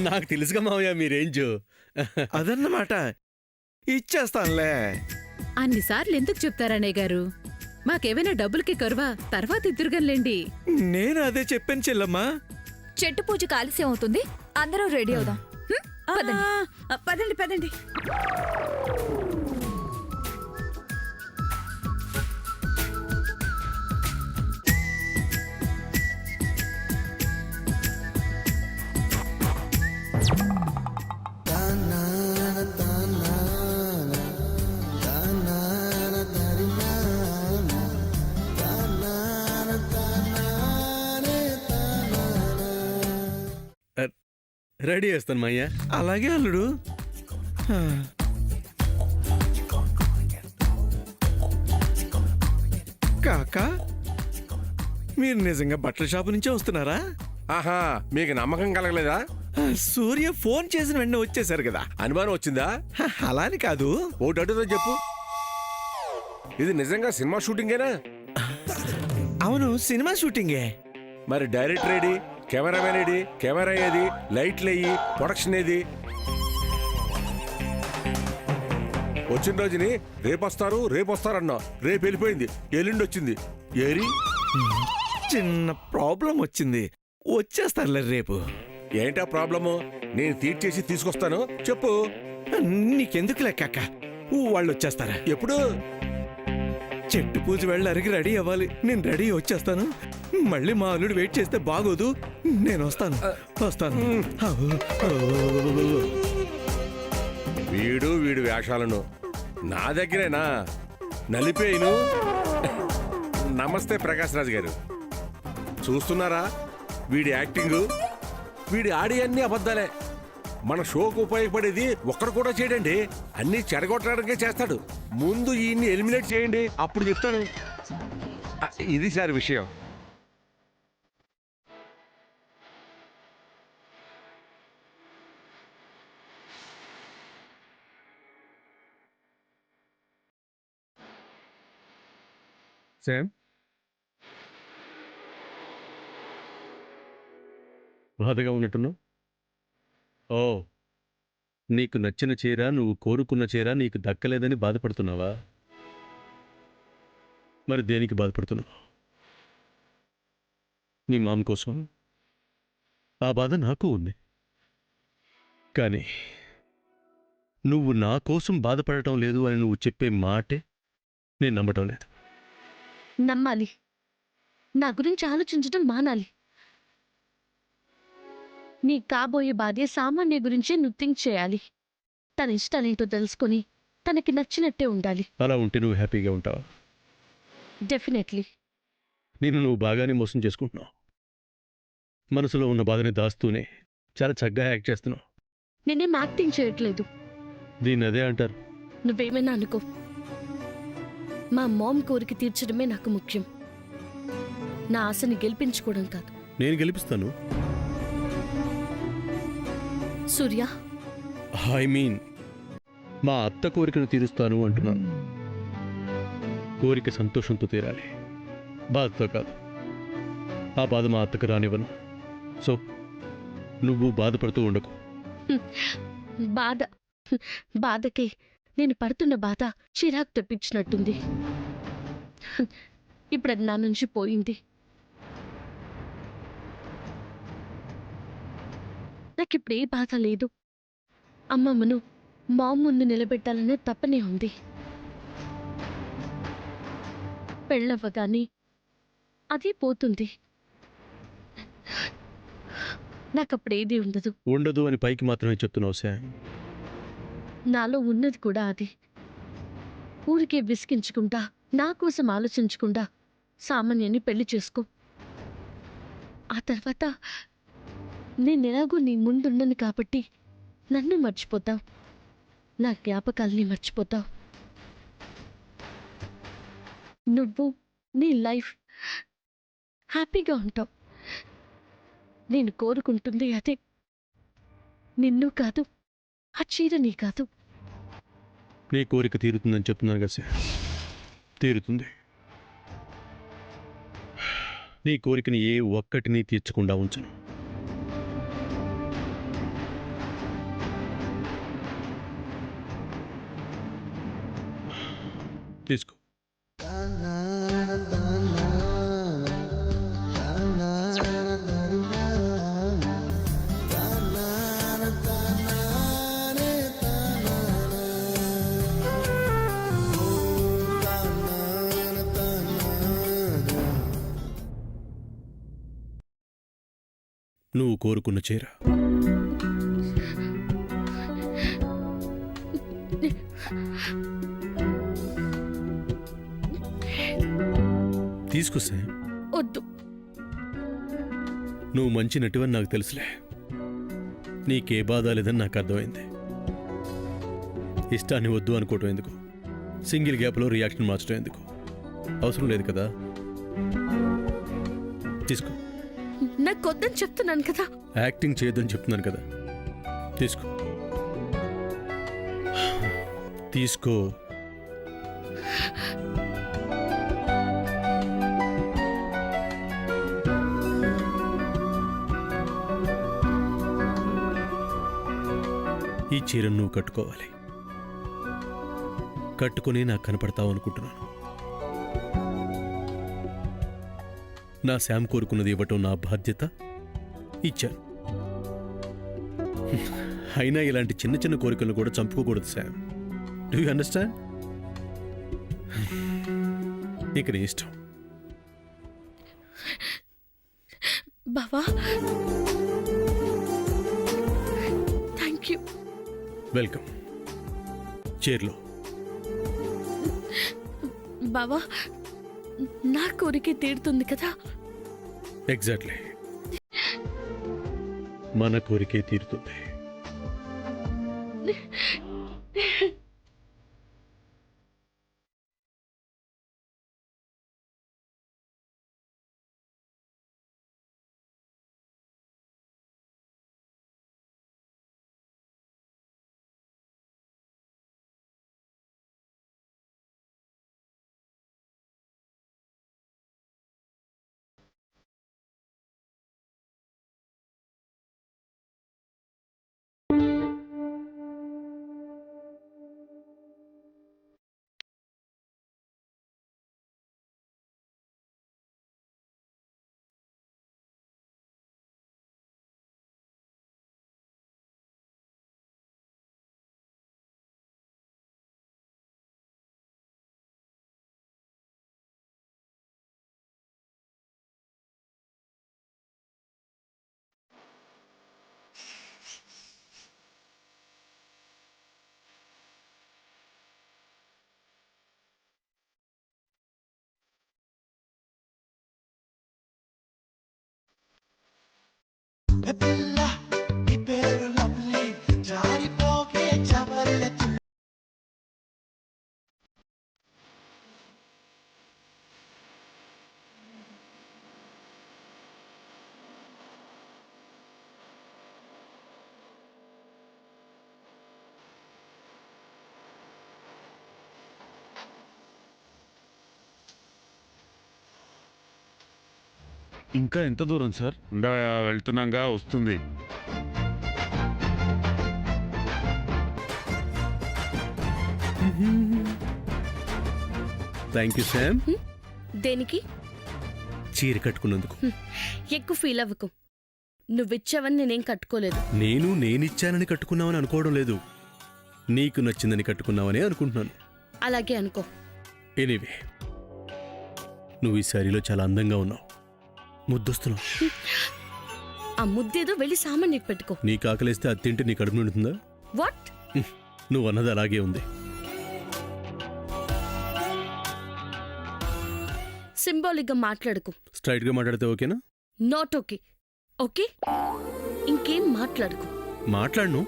నాకు తెలుసుగా మావయ్య మీ రేంజ్. అదన్నమాట. ఇచ్చేస్తానులే. అన్నిసార్లు ఎందుకు చెప్తారన్నయ్య గారు? మాకేమైనా డబ్బులకి కరువా? తర్వాత ఇద్దరుగానిలేండి. నేను అదే చెప్పాను చెల్లమ్మా. చెట్టు పూజకి ఆలస్యం అవుతుంది, అందరూ రెడీ అవుదాం. పదండి. పదండి పదండి. రెడీ చేస్తాను మాయ్య. అలాగే అల్లుడు. కాకా, మీరు నిజంగా బట్టల షాపు నుంచే వస్తున్నారా? ఆహా, మీకు నమ్మకం కలగలేదా? సూర్య ఫోన్ చేసిన వెంటనే వచ్చేసారు కదా. అనుమానం వచ్చిందా? అలా అని కాదు. ఒకటి అడుగుతా చెప్పు, ఇది నిజంగా సినిమా షూటింగేనా? అవును, సినిమా షూటింగే. మరి డైరెక్టర్ ఏది, కెమెరామెన్ ఏది, కెమెరా ఏది, లైట్లు ఏది, ప్రొడక్షన్ ఏది? వచ్చిన రోజుని రేపు వస్తారన్నా, రేపు వెళ్ళిపోయింది, ఎల్లుండి వచ్చింది. ఏరి చిన్న ప్రాబ్లం వచ్చింది, వచ్చేస్తారులే రేపు. ఏంటా ప్రాబ్లము? నేను తీర్చేసి తీసుకొస్తాను, చెప్పు. నీకెందుకు లెక్క, వాళ్ళు వచ్చేస్తారా? ఎప్పుడు? చెట్టు పూజ వెళ్ళి అరిగి రెడీ అవ్వాలి. నేను రెడీ వచ్చేస్తాను. మళ్ళీ మా అల్లుడు వెయిట్ చేస్తే బాగోదు. నేను వస్తాను. వీడు వేషాలను నా దగ్గరేనా నలిపేయను. నమస్తే ప్రకాష్ రాజ్ గారు, చూస్తున్నారా వీడి యాక్టింగ్? వీడి ఆడి అన్ని అబద్ధాలే. మన షోకు ఉపయోగపడేది ఒక్కడు కూడా చేయడండి, అన్ని చెడగొట్టడానికే చేస్తాడు. ముందు ఈయన్ని ఎలిమినేట్ చేయండి, అప్పుడు చెప్తాను. ఇది సార్ విషయం. శామ్, బాధగా ఉన్నట్టున్నావు. ఓ, నీకు నచ్చిన చీర, నువ్వు కోరుకున్న చీర నీకు దక్కలేదని బాధపడుతున్నావా? మరి దేనికి బాధపడుతున్నావు? నీ మామ కోసం. ఆ బాధ నాకు ఉంది, కానీ నువ్వు నా కోసం బాధపడటం లేదు అని నువ్వు చెప్పే మాటే నేను నమ్మటం లేదు. నమ్మాలి. నా గురించి ఆలోచించడం మానాలి. నీ కాబోయే భార్య సామాన్య గురించే నువ్వు థింక్ చేయాలి. తన ఇష్టాలేంటో తెలుసుకొని తనకి నచ్చినట్టే ఉండాలి. అలా ఉంటే నువ్వు హ్యాపీగా ఉంటావా? డెఫినెట్లీ. నువ్వు బాగానే మోసం చేసుకుంటున్నావు. మనసులో ఉన్న బాధని దాస్తూనే చాలా చక్కగా యాక్ట్ చేస్తున్నావు. నేనేం యాక్టింగ్ చేయట్లేదు. దీన్ని అదే అంటారు. నువ్వేమైనా అనుకో, మా మామ్ కోరిక తీర్చడమే నాకు ముఖ్యం. నా ఆశని గెలిపించుకోవడం కాదు. నేను గెలిపిస్తాను. సూర్య, ఐ మీన్ మా అత్త కోరికను తీరుస్తాను అంటున్నాను. కోరిక సంతోషంతో తీరాలి, బాధతో కాదు. ఆ బాధ మా అత్తకు రానివ్వను. సో నువ్వు బాధపడుతూ ఉండకు. బాధకి నేను పడుతున్న బాధ చిరాకు తెప్పించినట్టుంది. ఇప్పుడు అది నా నుంచి పోయింది. నాకిప్పుడు ఏ బాధ లేదు. అమ్మమ్మను మామ్ ముందు నిలబెట్టాలనే తప్పనే ఉంది. పెళ్ళవ్వగానే అది పోతుంది. నాకప్పుడేది ఉండదు అని పైకి మాత్రమే చెప్తున్నావు శామ్. నాలో ఉన్నది కూడా అది. ఊరికే విసిగించుకుంటా, నా కోసం ఆలోచించకుండా సామాన్యాన్ని పెళ్లి చేసుకో. ఆ తర్వాత నేనెలాగో నీ ముందున్నాను కాబట్టి నన్ను మర్చిపోతావు, నా జ్ఞాపకాల్ని మర్చిపోతావు. నువ్వు నీ లైఫ్ హ్యాపీగా ఉంటావు. నేను కోరుకుంటుంది అదే. నిన్ను కాదు, ఆ చీరని కాదు. నీ కోరిక తీరుతుందని చెప్తున్నాను కదా సార్. తీరుతుంది. నీ కోరికని ఏ ఒక్కటిని తీర్చకుండా ఉంచను. నువ్వు కోరుకున్న చీర. తీసుకో శామ్. వద్దు. నువ్వు మంచి నటివని నాకు తెలుసులే. నీకే బాధ లేదని నాకు అర్థమైంది. ఇష్టాన్ని వద్దు అనుకోవటం ఎందుకు? సింగిల్ గ్యాప్లో రియాక్షన్ మార్చడం ఎందుకు? అవసరం లేదు కదా. తీసుకో. నాకు వద్దని చెప్తున్నాను కదా. యాక్టింగ్ చేయొద్దని చెప్తున్నాను కదా. తీసుకో. తీసుకో. ఈ చీరను నువ్వు కట్టుకోవాలి. కట్టుకుని నాకు కనపడతావు అనుకుంటున్నాను. నా శామ్ కోరుకున్నది ఇవ్వటం నా బాధ్యత. ఇచ్చాను. అయినా ఇలాంటి చిన్న చిన్న కోరికలను కూడా చంపుకోకూడదు శామ్. Do you understand? ఇక నీ ఇష్టం. బావా, థ్యాంక్ యూ. వెల్కమ్. చీరలో. బావా, నా కోరిక తీరుతుంది కదా. ఎగ్జాక్ట్లీ. మన కోరికే తీరుతుంది. ఇంకా ఎంత దూరం సార్? వెళ్తున్నాగా, వస్తుంది. Thank you Sam. దేనికి? చీర కట్టుకున్నందుకు. ఎక్కువ ఫీల్ అవ్వకు. నువ్విచ్చావని నేనేం కట్టుకోలేదు. నేనిచ్చానని కట్టుకున్నావని అనుకోవడం లేదు. నీకు నచ్చిందని కట్టుకున్నావని అనుకుంటున్నాను. అలాగే అనుకో. ఎనీవే, నువ్వు ఈ శారీలో చాలా అందంగా ఉన్నావు. ముద్దొస్తున్నావు. ఆ ముద్దేదో వెళ్ళి సామాన్యకు పెట్టుకో. నీకు ఆకలిస్తే అది తింటే నీ కడుపు నిండుతుందా? వాట్? నువ్వు అన్నది అలాగే ఉంది. సింబాలిక్ గా మాట్లాడుకో. స్ట్రైట్ గా మాట్లాడితే ఓకేనా? Not okay. ఓకే, ఇంకేం మాట్లాడుకో. మాట్లాడను,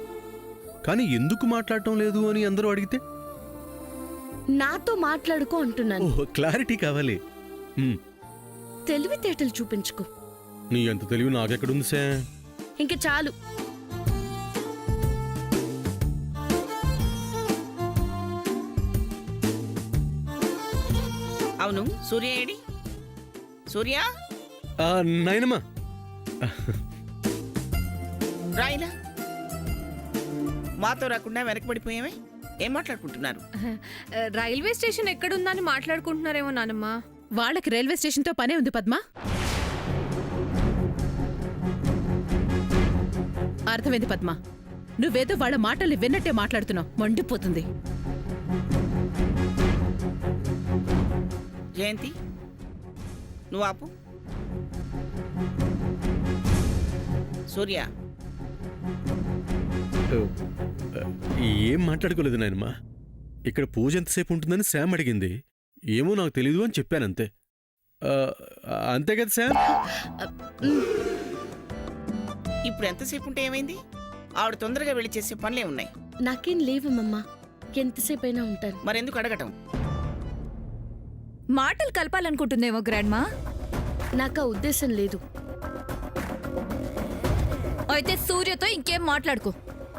కానీ ఎందుకు మాట్లాడటం లేదు అని అందరూ అడిగితే? నాతో మాట్లాడుకో అంటున్నాను. ఓహ్, క్లారిటీ కావాలి. తెలివితేటలు చూపించుకో. నీ అంత తెలివి నాకెక్కడుంది సే? ఇంక చాలు. అవును, సూర్య ఏడి? సూర్య నాయనమ్మా, రాయిలా మాతో రాకుండా వెనకబడిపోయామే. ఏం మాట్లాడుకుంటున్నారు? రైల్వే స్టేషన్ ఎక్కడుందని మాట్లాడుకుంటున్నారేమో నానమ్మ. వాళ్ళకి రైల్వే స్టేషన్తో పనే ఉంది పద్మ. అర్థమైంది పద్మ. నువ్వేదో వాళ్ళ మాటల్ని విన్నట్టే మాట్లాడుతున్నావు. మండిపోతుంది. జయంతి, నువ్వు ఆపు. సూర్య ఏం మాట్లాడుకోలేదు నాయనమ్మా. ఇక్కడ పూజ ఎంతసేపు ఉంటుందని శామ్ అడిగింది. ఏమో నాకు తెలీదు అని చెప్పానంతే. అంతే కదా శామ్? ఇప్పుడు ఎంతసేపు ఉంటే ఏమైంది? ఆవిడ తొందరగా వెళ్ళి చేసే పనులే ఉన్నాయి. నాకేం లేవు మమ్మా, ఎంతసేపు అయినా ఉంటాను. మరెందుకు అడగటం? మాటలు కలపాలనుకుంటుందేమో గ్రాండ్ మా. నాకు ఆ ఉద్దేశం లేదు. అయితే సూర్యతో ఇంకేం మాట్లాడుకో.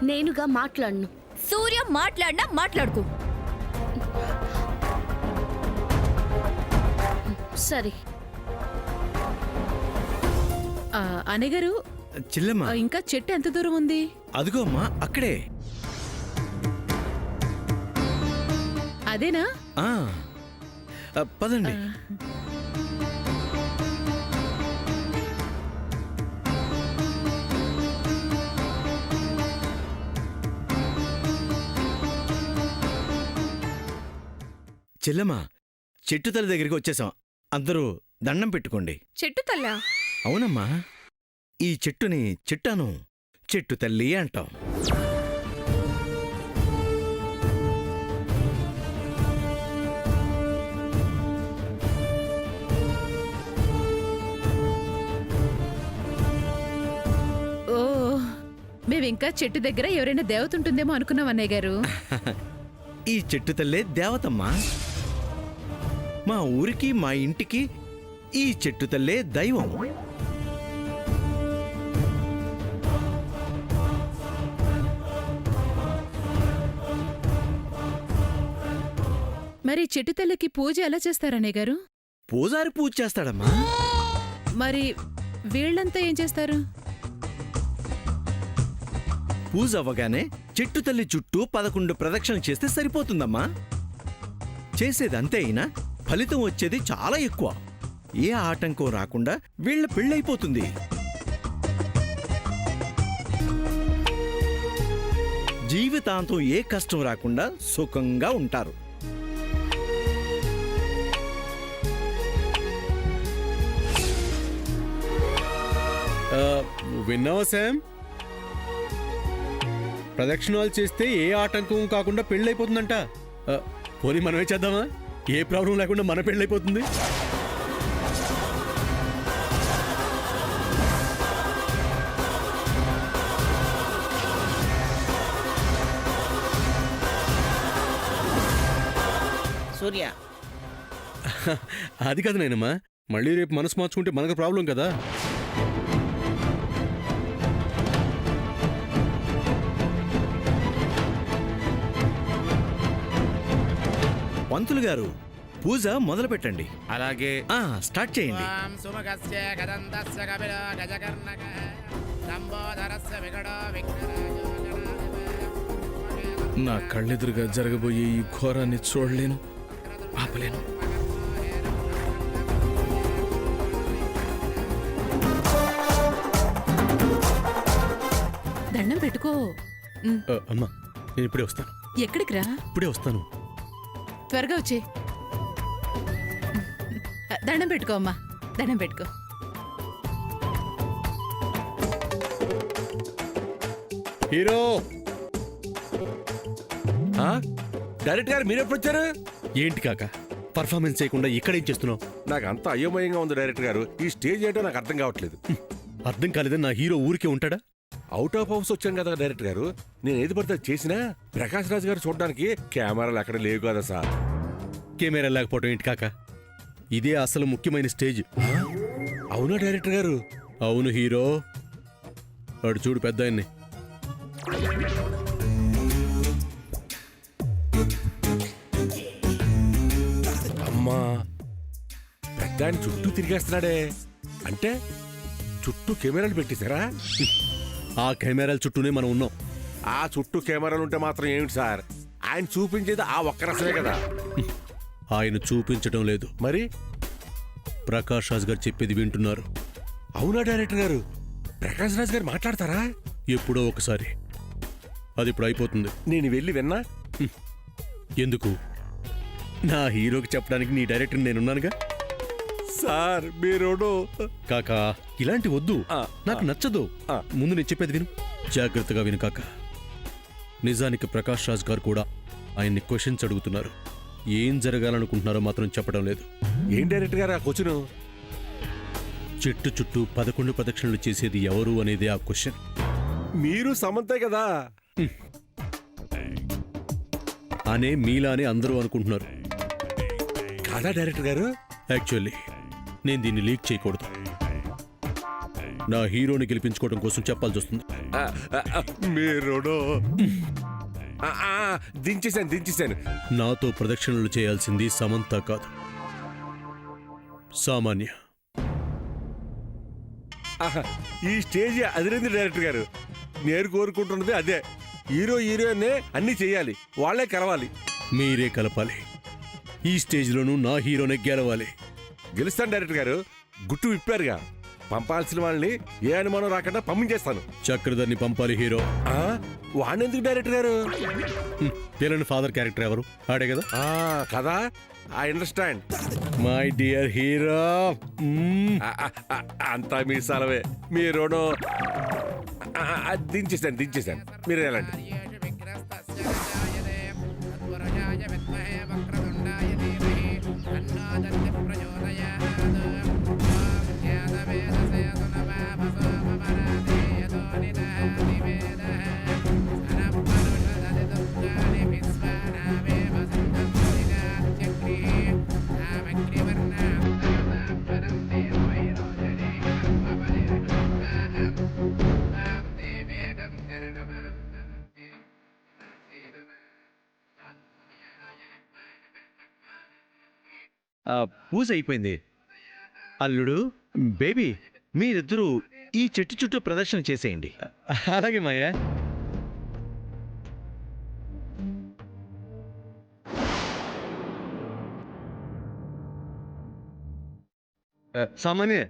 నేనుగా మాట్లాడను. సూర్య మాట్లాడినా మాట్లాడుకో. సరే. అన్నయ్య గారు, చెల్లెమ్మా ఇంకా చెట్టు ఎంత దూరం ఉంది? అదిగో అమ్మా అక్కడే. అదేనా? ఆ, పదండి. చెల్లెమ్మా చెట్టు తల్లి దగ్గరికి వచ్చేసాం. అందరూ దండం పెట్టుకోండి. చెట్టు తల్లా? అవునమ్మా, ఈ చెట్టుని చిట్టాను చెట్టు తల్లి అంటాం. ఓ, మేమింకా చెట్టు దగ్గర ఎవరైనా దేవత ఉంటుందేమో అనుకున్నాం అన్నయ్య గారు. ఈ చెట్టు తల్లే దేవతమ్మా. మా ఊరికి మా ఇంటికి ఈ చెట్టు తల్లే దైవం. మరి చెట్టు తల్లికి పూజ ఎలా చేస్తారన్నయ్య గారు? పూజారి పూజ చేస్తాడమ్మా. మరి వీళ్ళంతా ఏం చేస్తారు? పూజ అవ్వగానే చెట్టు తల్లి చుట్టూ 11 ప్రదక్షిణలు చేస్తే సరిపోతుందమ్మా. చేసేది అంతే అయినా ఫలితం వచ్చేది చాలా ఎక్కువ. ఏ ఆటంకం రాకుండా వీళ్ళ పెళ్ళైపోతుంది. జీవితాంతం ఏ కష్టం రాకుండా సుఖంగా ఉంటారు. విన్నావా శామ్? ప్రదక్షిణాలు చేస్తే ఏ ఆటంకం కాకుండా పెళ్ళైపోతుందంట. పోనీ మనమే చేద్దామా? ఏ ప్రాబ్లం లేకుండా మన పెళ్ళైపోతుంది. సూర్య అది కాదు నాయనమ్మా, మళ్ళీ రేపు మనసు మార్చుకుంటే మనకు ప్రాబ్లం కదా. పంతులు గారు పూజ మొదలు పెట్టండి. అలాగే. స్టార్ట్ చేయండి. నా కళ్ళెదురుగా జరగబోయే ఈ ఘోరాన్ని చూడలేను, ఆపలేను. దండం పెట్టుకో. అమ్మా నేను ఇప్పుడే వస్తాను. ఎక్కడికి రా? ఇప్పుడే వస్తాను. త్వరగా వచ్చే. దండం పెట్టుకో అమ్మా, దండం పెట్టుకో. హీరో డైరెక్టర్ గారు మీరెప్పుడు వచ్చారు? ఏంటి కాక పర్ఫార్మెన్స్ చేయకుండా ఇక్కడేం చేస్తున్నావు? నాకు అంత అయోమయంగా ఉంది డైరెక్టర్ గారు. ఈ స్టేజ్ ఏంటో నాకు అర్థం కావట్లేదు. అర్థం కాలేదని నా హీరో ఊరికే ఉంటాడా? అవుట్ ఆఫ్ హౌస్ వచ్చాను కదా డైరెక్టర్ గారు. నేను ఏది పడితే అది చేసినా ప్రకాష్ రాజ్ గారు చూడడానికి కెమెరాలు అక్కడ లేవు కదా సార్. కెమెరా లేకపోవడం ఏంటి కాక? ఇదే అసలు ముఖ్యమైన స్టేజ్. అవునా డైరెక్టర్ గారు? అవును హీరో. వాడు చూడు పెద్ద ఆయన్ని. అమ్మా, పెద్ద ఆయన చుట్టూ తిరిగేస్తున్నాడే. అంటే చుట్టూ కెమెరాలు పెట్టేశారా? ఆ కెమెరాల చుట్టూనే మనం ఉన్నాం. ఆ చుట్టూ కెమెరాలు ఉంటే మాత్రం ఏమిటి సార్? ఆయన చూపించేది ఆ ఒక్క రసమే కదా. ఆయన చూపించడం లేదు, మరి ప్రకాష్ రాజ్ గారు చెప్పేది వింటున్నారు. అవునా డైరెక్టర్ గారు? ప్రకాష్ రాజ్ గారు మాట్లాడతారా? ఎప్పుడో ఒకసారి. అది ఇప్పుడు అయిపోతుంది. నేను వెళ్ళి విన్నా. ఎందుకు? నా హీరోకి చెప్పడానికి నీ డైరెక్టర్ నేనున్నానుగా. సార్ మీరు కాకా ఇలాంటి వద్దు, ఆ, నాకు నచ్చదు. ఆ. ముందు నేను చెప్పేది విను, జాగ్రత్తగా విను కాక. నిజానికి ప్రకాష్ రాజ్ గారు కూడా ఆయన్ని క్వశ్చన్స్ అడుగుతున్నారు. ఏం జరగాలనుకుంటున్నారో మాత్రం చెప్పడం లేదు. ఏం డైరెక్టర్ గారు ఆ క్వశ్చన్? చెట్టు చుట్టూ 11 ప్రదక్షిణలు చేసేది ఎవరు అనేది ఆ క్వశ్చన్. మీరు సమంతే కదా. అనే మీలానే అందరూ అనుకుంటున్నారు. కాదా డైరెక్టర్ గారు? యాక్చువల్లీ నేను దీన్ని లీక్ చేయకూడదు. నా హీరోని గెలిపించుకోవడం కోసం చెప్పాల్సి వస్తుంది. మీరు దించేశాను. నాతో ప్రదక్షిణలు చేయాల్సింది సమంత కాదు, సామాన్య. ఈ స్టేజ్ అదిరింది డైరెక్టర్ గారు. నేను కోరుకుంటున్నది అదే. హీరోనే అన్ని చెయ్యాలి, వాళ్ళే కలవాలి. మీరే కలపాలి. ఈ స్టేజ్లోనూ నా హీరోనే గెలవాలి. గెలుస్తాను డైరెక్టర్ గారు. గుట్టు విప్పారుగా, పంపాల్సిన వాళ్ళని ఏ అనుమానం రాకుండా పంపించేస్తాను. చక్రధర్ని పంపాలి హీరో. వాణెందుకు డైరెక్టర్ గారు? పిల్లని ఫాదర్ క్యారెక్టర్ ఎవరు? ఆడే కదా. కదా, I understand. My dear hero. అంతా మీ సలవే. మీరు దించేశాను. మీరు ఎలాంటి పూజ అయిపోయింది. అల్లుడు, బేబీ, మీరిద్దరూ ఈ చెట్టు చుట్టూ ప్రదర్శన చేసేయండి. అలాగే మాయా. సామాన్య,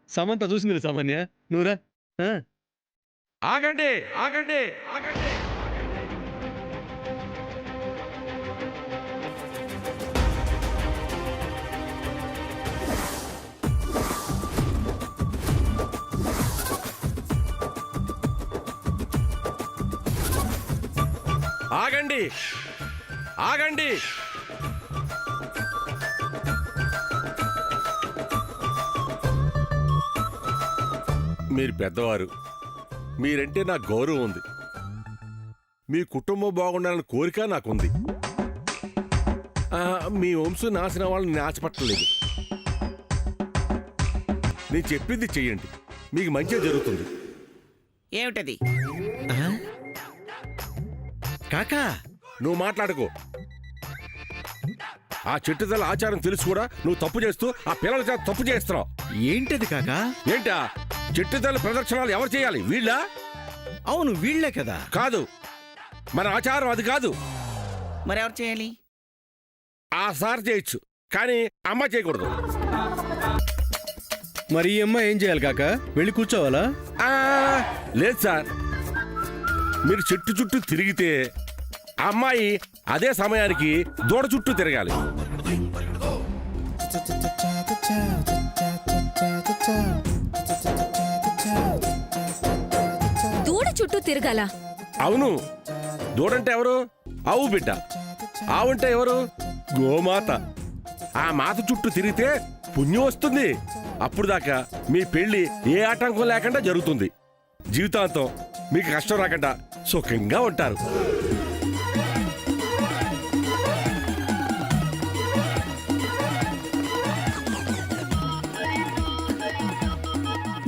సమంత చూసింది సామాన్య, నువ్వురా. ఆగండి. మీరు పెద్దవారు, మీరంటే నాకు గౌరవం ఉంది. మీ కుటుంబం బాగుండాలని కోరిక నాకుంది. మీ వంశం నాశనం వాళ్ళని నేను ఆశపట్టలేదు. నేను చెప్పింది చెయ్యండి, మీకు మంచిగా జరుగుతుంది. ఏమిటది? కాకా, నువ్వు మాట్లాడుకో. ఆ చెట్టుదల ఆచారం తెలుసు కూడా నువ్వు తప్పు చేస్తూ ఆ పిల్లల చేత తప్పు చేస్తున్నావు. ఏంటది కాకా? ఏంటా చెట్టుదల ప్రదక్షిణాలు ఎవరు చేయాలి? వీళ్ళ? అవును, వీళ్లే కదా. కాదు, మన ఆచారం అది కాదు. మరెవరు చేయాలి? ఆ సార్ చేయొచ్చు, కానీ అమ్మ చేయకూడదు. మరి ఈ అమ్మాయి ఏం చేయాలి కాక? వెళ్ళి కూర్చోవాలా? లేదు సార్, మీరు చెట్టు చుట్టూ తిరిగితే అమ్మాయి అదే సమయానికి దూడ చుట్టూ తిరగాలి. దూడ చుట్టూ తిరగాల? అవును, దూడంటే ఎవరు? ఆవు బిడ్డ. ఆవుంటే ఎవరు? గోమాత. ఆ మాత చుట్టూ తిరిగితే పుణ్యం వస్తుంది. అప్పుడు దాకా మీ పెళ్లి ఏ ఆటంకం లేకుండా జరుగుతుంది. జీవితాంతం మీకు కష్టం రాకుండా సుఖంగా ఉంటారు.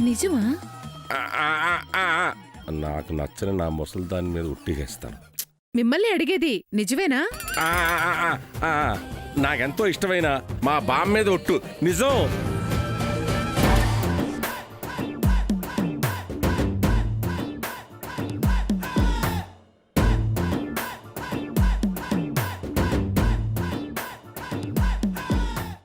నిజమా? నాకు నచ్చని నా ముసలి దాని మీద ఉట్టిగేస్తాను. మిమ్మల్ని అడిగేది నిజమేనా? నాకెంతో ఇష్టమైన మా బామ్మ మీద ఒట్టు నిజం.